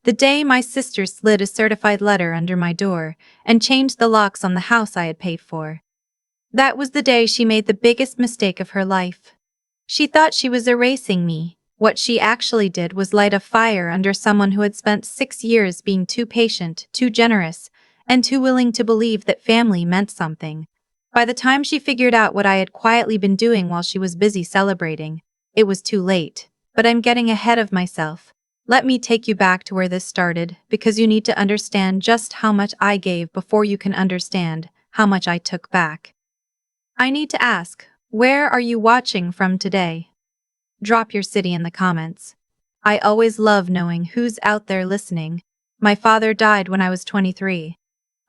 The day my sister slid a certified letter under my door and changed the locks on the house I had paid for. That was the day she made the biggest mistake of her life. She thought she was erasing me. What she actually did was light a fire under someone who had spent 6 years being too patient, too generous, and too willing to believe that family meant something. By the time she figured out what I had quietly been doing while she was busy celebrating, it was too late. But I'm getting ahead of myself. Let me take you back to where this started, because you need to understand just how much I gave before you can understand how much I took back. I need to ask, where are you watching from today? Drop your city in the comments. I always love knowing who's out there listening. My father died when I was 23.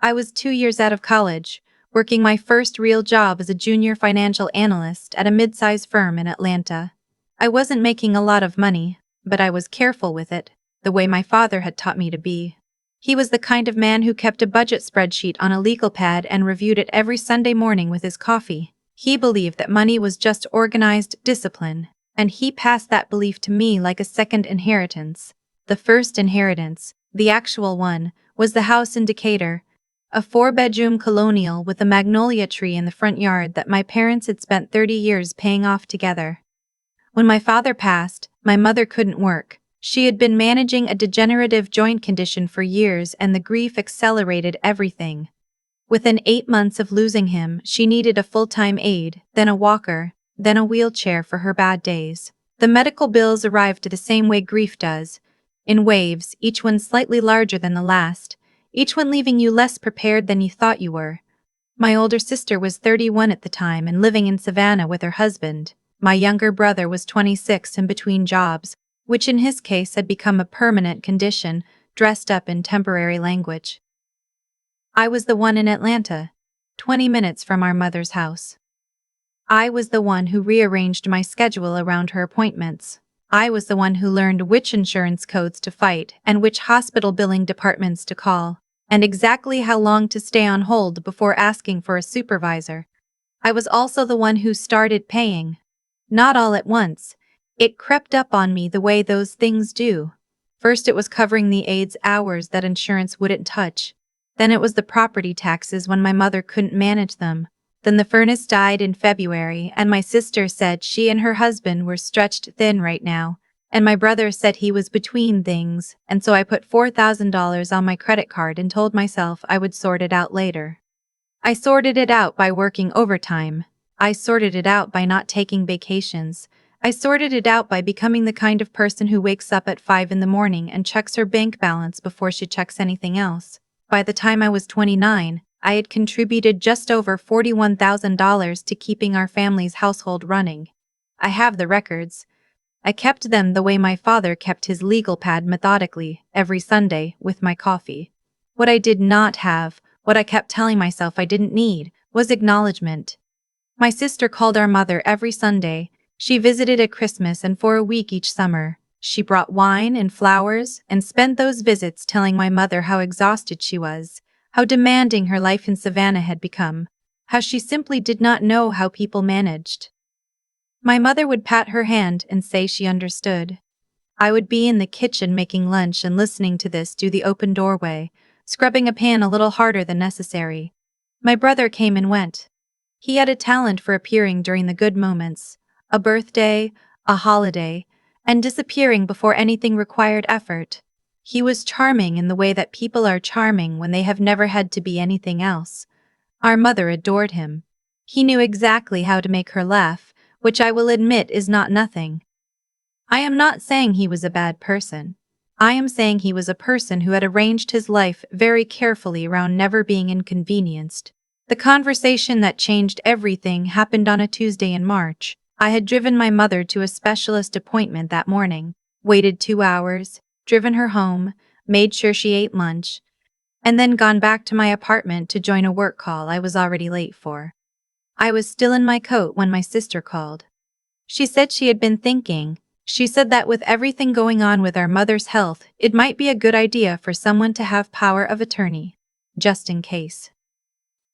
I was 2 years out of college, working my first real job as a junior financial analyst at a mid-size firm in Atlanta. I wasn't making a lot of money, but I was careful with it, the way my father had taught me to be. He was the kind of man who kept a budget spreadsheet on a legal pad and reviewed it every Sunday morning with his coffee. He believed that money was just organized discipline, and he passed that belief to me like a second inheritance. The first inheritance, the actual one, was the house in Decatur, a 4-bedroom colonial with a magnolia tree in the front yard that my parents had spent 30 years paying off together. When my father passed, my mother couldn't work. She had been managing a degenerative joint condition for years, and the grief accelerated everything. Within 8 months of losing him, she needed a full-time aide, then a walker, then a wheelchair for her bad days. The medical bills arrived the same way grief does, in waves, each one slightly larger than the last, each one leaving you less prepared than you thought you were. My older sister was 31 at the time and living in Savannah with her husband. My younger brother was 26 and between jobs, which in his case had become a permanent condition, dressed up in temporary language. I was the one in Atlanta, 20 minutes from our mother's house. I was the one who rearranged my schedule around her appointments. I was the one who learned which insurance codes to fight and which hospital billing departments to call, and exactly how long to stay on hold before asking for a supervisor. I was also the one who started paying. Not all at once. It crept up on me the way those things do. First it was covering the aide's hours that insurance wouldn't touch. Then it was the property taxes when my mother couldn't manage them. Then the furnace died in February, and my sister said she and her husband were stretched thin right now, and my brother said he was between things, and so I put $4,000 on my credit card and told myself I would sort it out later. I sorted it out by working overtime. I sorted it out by not taking vacations. I sorted it out by becoming the kind of person who wakes up at 5 in the morning and checks her bank balance before she checks anything else. By the time I was 29, I had contributed just over $41,000 to keeping our family's household running. I have the records. I kept them the way my father kept his legal pad methodically, every Sunday, with my coffee. What I did not have, what I kept telling myself I didn't need, was acknowledgement. My sister called our mother every Sunday. She visited at Christmas and for a week each summer. She brought wine and flowers and spent those visits telling my mother how exhausted she was, how demanding her life in Savannah had become, how she simply did not know how people managed. My mother would pat her hand and say she understood. I would be in the kitchen making lunch and listening to this through the open doorway, scrubbing a pan a little harder than necessary. My brother came and went. He had a talent for appearing during the good moments, a birthday, a holiday, and disappearing before anything required effort. He was charming in the way that people are charming when they have never had to be anything else. Our mother adored him. He knew exactly how to make her laugh, which I will admit is not nothing. I am not saying he was a bad person. I am saying he was a person who had arranged his life very carefully around never being inconvenienced. The conversation that changed everything happened on a Tuesday in March. I had driven my mother to a specialist appointment that morning, waited 2 hours, driven her home, made sure she ate lunch, and then gone back to my apartment to join a work call I was already late for. I was still in my coat when my sister called. She said she had been thinking. She said that with everything going on with our mother's health, it might be a good idea for someone to have power of attorney, just in case.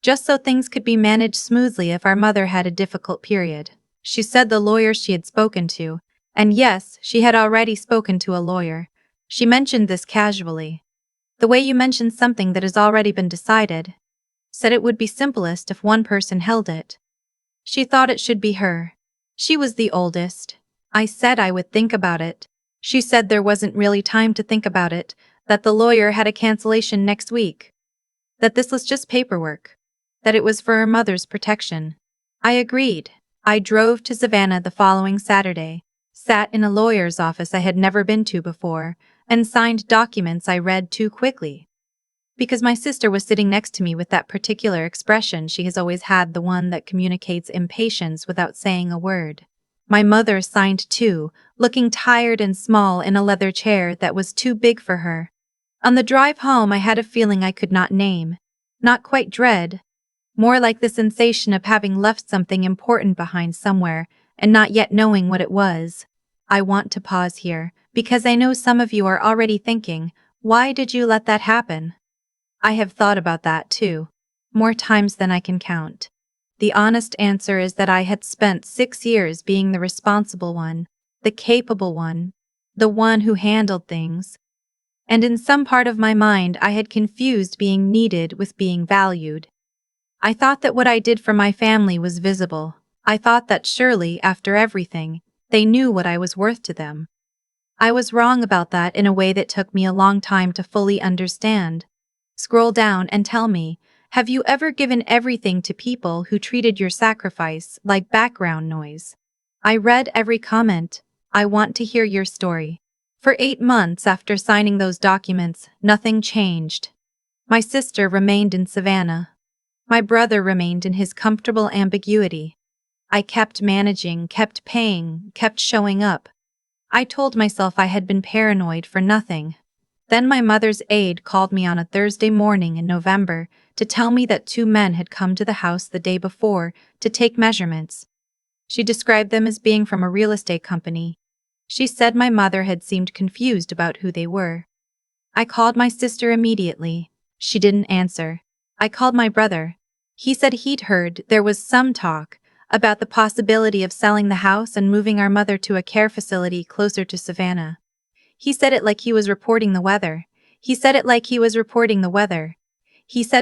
Just so things could be managed smoothly if our mother had a difficult period. She said the lawyer she had spoken to, and yes, she had already spoken to a lawyer, She mentioned this casually. The way you mentioned something that has already been decided. Said it would be simplest if one person held it. She thought it should be her. She was the oldest. I said I would think about it. She said there wasn't really time to think about it, that the lawyer had a cancellation next week. That this was just paperwork. That it was for her mother's protection. I agreed. I drove to Savannah the following Saturday, sat in a lawyer's office I had never been to before, and signed documents I read too quickly. Because my sister was sitting next to me with that particular expression she has always had, the one that communicates impatience without saying a word. My mother signed too, looking tired and small in a leather chair that was too big for her. On the drive home I had a feeling I could not name. Not quite dread. More like the sensation of having left something important behind somewhere and not yet knowing what it was. I want to pause here, because I know some of you are already thinking, why did you let that happen? I have thought about that too. More times than I can count. The honest answer is that I had spent 6 years being the responsible one, the capable one, the one who handled things. And in some part of my mind I had confused being needed with being valued. I thought that what I did for my family was visible. I thought that surely, after everything, they knew what I was worth to them. I was wrong about that in a way that took me a long time to fully understand. Scroll down and tell me, have you ever given everything to people who treated your sacrifice like background noise? I read every comment. I want to hear your story. For 8 months after signing those documents, nothing changed. My sister remained in Savannah. My brother remained in his comfortable ambiguity. I kept managing, kept paying, kept showing up. I told myself I had been paranoid for nothing. Then my mother's aide called me on a Thursday morning in November to tell me that 2 men had come to the house the day before to take measurements. She described them as being from a real estate company. She said my mother had seemed confused about who they were. I called my sister immediately. She didn't answer. I called my brother. He said he'd heard there was some talk about the possibility of selling the house and moving our mother to a care facility closer to Savannah. He said it like he was reporting the weather. He said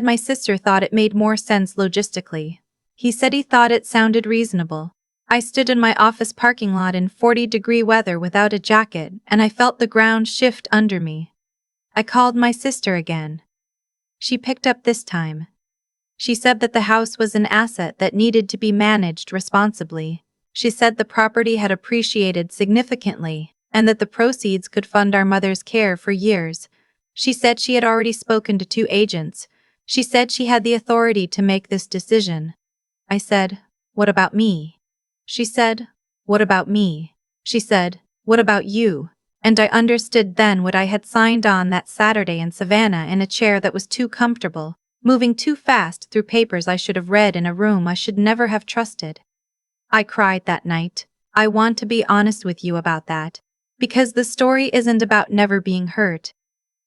my sister thought it made more sense logistically. He said he thought it sounded reasonable. I stood in my office parking lot in 40-degree weather without a jacket, and I felt the ground shift under me. I called my sister again. She picked up this time. She said that the house was an asset that needed to be managed responsibly. She said the property had appreciated significantly, and that the proceeds could fund our mother's care for years. She said she had already spoken to 2 agents. She said she had the authority to make this decision. I said, "What about me?" She said, "What about me?" She said, "What about you?" And I understood then what I had signed on that Saturday in Savannah in a chair that was too comfortable, moving too fast through papers I should have read in a room I should never have trusted. I cried that night. I want to be honest with you about that. Because the story isn't about never being hurt.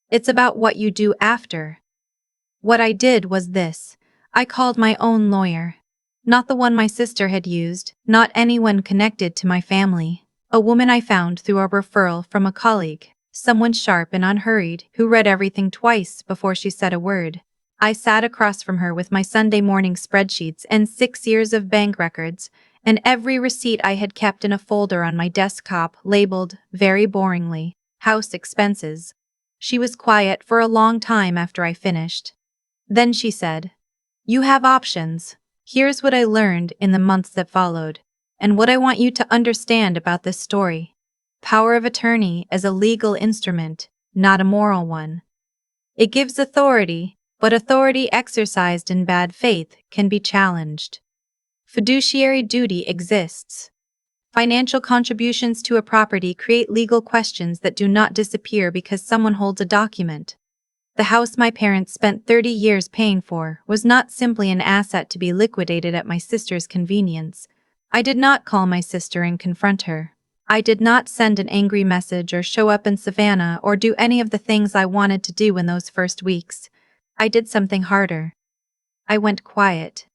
It's about what you do after. What I did was this. I called my own lawyer. Not the one my sister had used, not anyone connected to my family. A woman I found through a referral from a colleague, someone sharp and unhurried who read everything twice before she said a word. I sat across from her with my Sunday morning spreadsheets and 6 years of bank records, and every receipt I had kept in a folder on my desktop labeled, very boringly, house expenses. She was quiet for a long time after I finished. Then she said, "You have options. Here's what I learned in the months that followed, and what I want you to understand about this story. Power of attorney is a legal instrument, not a moral one. It gives authority, but authority exercised in bad faith can be challenged. Fiduciary duty exists. Financial contributions to a property create legal questions that do not disappear because someone holds a document. The house my parents spent 30 years paying for was not simply an asset to be liquidated at my sister's convenience. I did not call my sister and confront her. I did not send an angry message or show up in Savannah or do any of the things I wanted to do in those first weeks. I did something harder. I went quiet.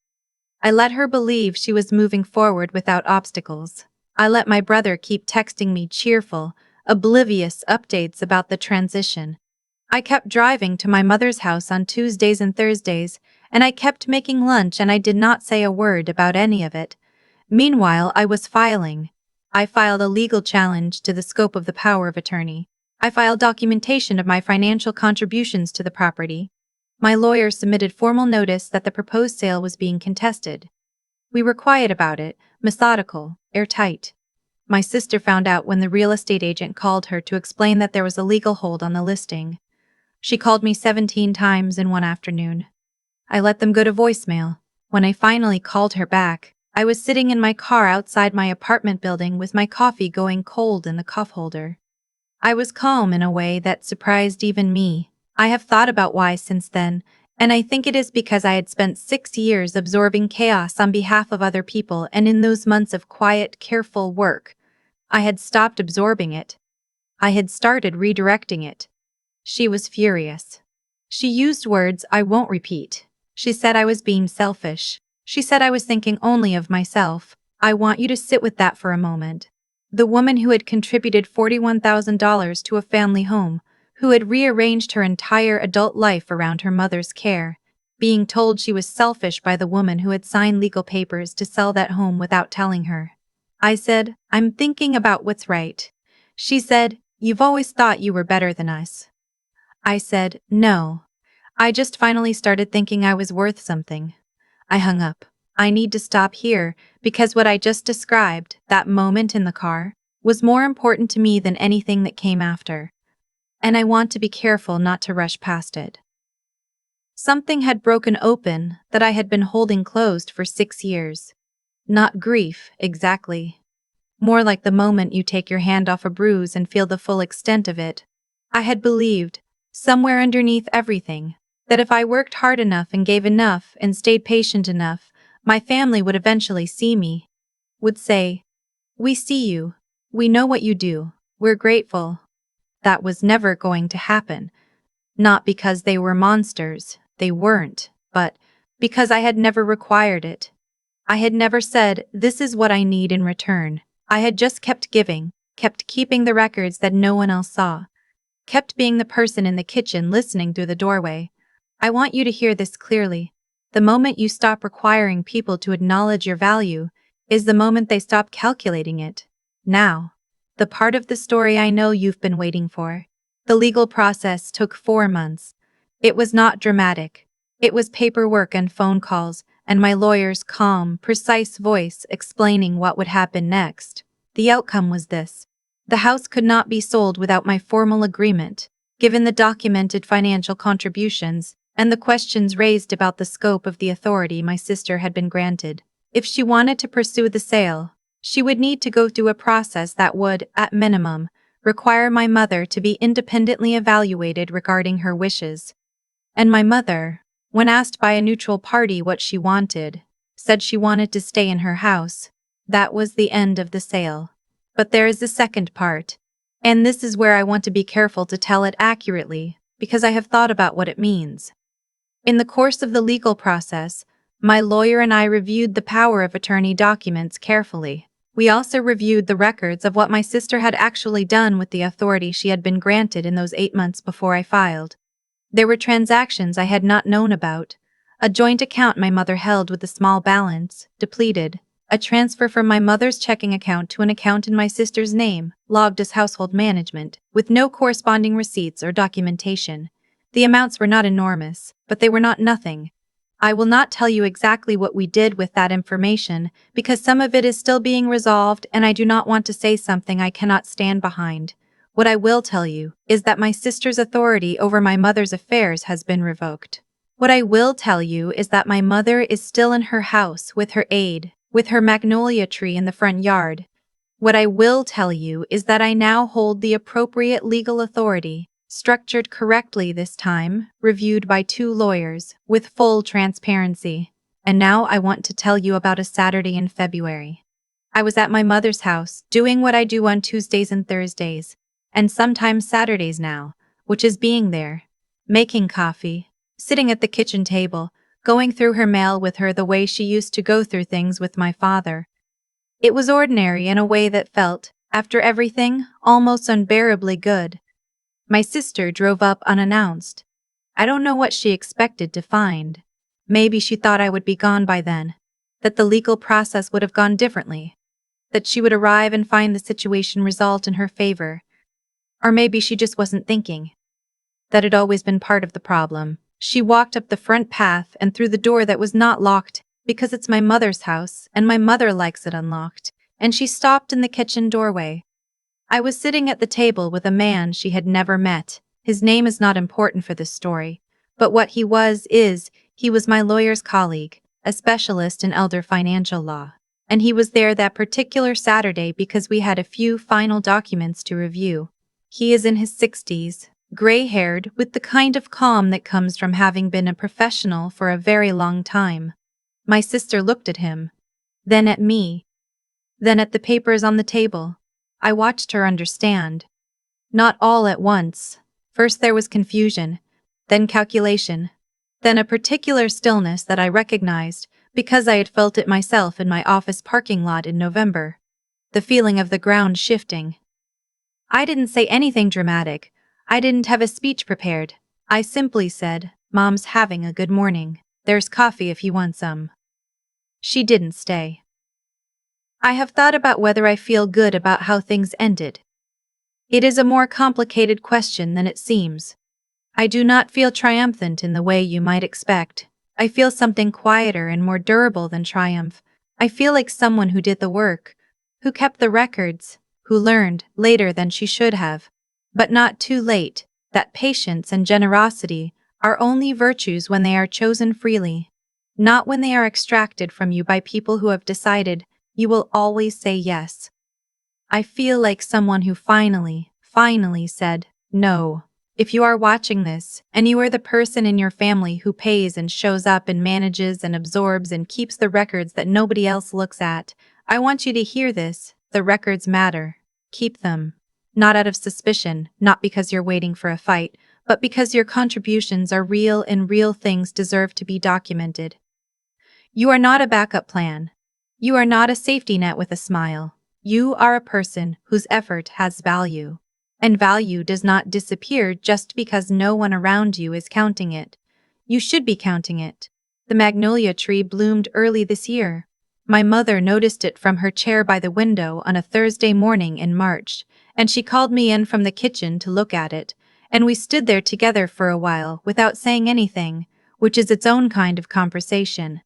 I let her believe she was moving forward without obstacles. I let my brother keep texting me cheerful, oblivious updates about the transition. I kept driving to my mother's house on Tuesdays and Thursdays, and I kept making lunch, and I did not say a word about any of it. Meanwhile, I filed a legal challenge to the scope of the power of attorney. I filed documentation of my financial contributions to the property. My lawyer submitted formal notice that the proposed sale was being contested. We were quiet about it, methodical, airtight. My sister found out when the real estate agent called her to explain that there was a legal hold on the listing. She called me 17 times in one afternoon. I let them go to voicemail. When I finally called her back, I was sitting in my car outside my apartment building with my coffee going cold in the cup holder. I was calm in a way that surprised even me. I have thought about why since then, and I think it is because I had spent 6 years absorbing chaos on behalf of other people, and in those months of quiet, careful work, I had stopped absorbing it. I had started redirecting it. She was furious. She used words I won't repeat. She said I was being selfish. She said I was thinking only of myself. I want you to sit with that for a moment. The woman who had contributed $41,000 to a family home, who had rearranged her entire adult life around her mother's care, being told she was selfish by the woman who had signed legal papers to sell that home without telling her. I said, I'm thinking about what's right. She said, you've always thought you were better than us. I said, no. I just finally started thinking I was worth something. I hung up. I need to stop here, because what I just described, that moment in the car, was more important to me than anything that came after. And I want to be careful not to rush past it. Something had broken open that I had been holding closed for 6 years. Not grief, exactly. More like the moment you take your hand off a bruise and feel the full extent of it. I had believed, somewhere underneath everything, that if I worked hard enough and gave enough and stayed patient enough, my family would eventually see me. Would say, we see you. We know what you do. We're grateful. That was never going to happen. Not because they were monsters, they weren't, but because I had never required it. I had never said, this is what I need in return. I had just kept giving, kept keeping the records that no one else saw, kept being the person in the kitchen listening through the doorway. I want you to hear this clearly. The moment you stop requiring people to acknowledge your value is the moment they stop calculating it. Now, the part of the story I know you've been waiting for. The legal process took 4 months. It was not dramatic. It was paperwork and phone calls, and my lawyer's calm, precise voice explaining what would happen next. The outcome was this. The house could not be sold without my formal agreement, given the documented financial contributions and the questions raised about the scope of the authority my sister had been granted. If she wanted to pursue the sale, she would need to go through a process that would, at minimum, require my mother to be independently evaluated regarding her wishes. And my mother, when asked by a neutral party what she wanted, said she wanted to stay in her house. That was the end of the sale. But there is the second part, and this is where I want to be careful to tell it accurately, because I have thought about what it means. In the course of the legal process, my lawyer and I reviewed the power of attorney documents carefully. We also reviewed the records of what my sister had actually done with the authority she had been granted in those 8 months before I filed. There were transactions I had not known about, a joint account my mother held with a small balance, depleted, a transfer from my mother's checking account to an account in my sister's name, logged as household management, with no corresponding receipts or documentation. The amounts were not enormous, but they were not nothing. I will not tell you exactly what we did with that information, because some of it is still being resolved and I do not want to say something I cannot stand behind. What I will tell you is that my sister's authority over my mother's affairs has been revoked. What I will tell you is that my mother is still in her house with her aide, with her magnolia tree in the front yard. What I will tell you is that I now hold the appropriate legal authority, structured correctly this time, reviewed by 2 lawyers, with full transparency. And now I want to tell you about a Saturday in February. I was at my mother's house, doing what I do on Tuesdays and Thursdays, and sometimes Saturdays now, which is being there, making coffee, sitting at the kitchen table, going through her mail with her the way she used to go through things with my father. It was ordinary in a way that felt, After everything, almost unbearably good. My sister drove up unannounced. I don't know what she expected to find. Maybe she thought I would be gone by then, that the legal process would have gone differently, that she would arrive and find the situation resolved in her favor. Or maybe she just wasn't thinking. That had always been part of the problem. She walked up the front path and through the door that was not locked, because it's my mother's house and my mother likes it unlocked, and she stopped in the kitchen doorway. I was sitting at the table with a man she had never met. His name is not important for this story, but what he was is, he was my lawyer's colleague, a specialist in elder financial law. And he was there that particular Saturday because we had a few final documents to review. He is in his 60s, gray-haired, with the kind of calm that comes from having been a professional for a very long time. My sister looked at him, then at me, then at the papers on the table. I watched her understand. Not all at once. First there was confusion, then calculation, then a particular stillness that I recognized because I had felt it myself in my office parking lot in November. The feeling of the ground shifting. I didn't say anything dramatic. I didn't have a speech prepared. I simply said, "Mom's having a good morning. There's coffee if you want some." She didn't stay. I have thought about whether I feel good about how things ended. It is a more complicated question than it seems. I do not feel triumphant in the way you might expect. I feel something quieter and more durable than triumph. I feel like someone who did the work, who kept the records, who learned later than she should have. But not too late, that patience and generosity are only virtues when they are chosen freely, not when they are extracted from you by people who have decided you will always say yes. I feel like someone who finally said no. If you are watching this, and you are the person in your family who pays and shows up and manages and absorbs and keeps the records that nobody else looks at, I want you to hear this. The records matter. Keep them. Not out of suspicion, not because you're waiting for a fight, but because your contributions are real and real things deserve to be documented. You are not a backup plan. You are not a safety net with a smile. You are a person whose effort has value. And value does not disappear just because no one around you is counting it. You should be counting it. The magnolia tree bloomed early this year. My mother noticed it from her chair by the window on a Thursday morning in March, and she called me in from the kitchen to look at it, and we stood there together for a while without saying anything, which is its own kind of conversation.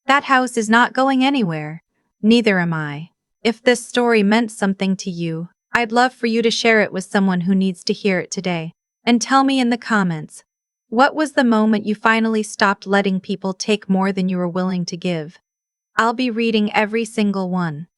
That house is not going anywhere. Neither am I. If this story meant something to you, I'd love for you to share it with someone who needs to hear it today. And tell me in the comments, what was the moment you finally stopped letting people take more than you were willing to give? I'll be reading every single one.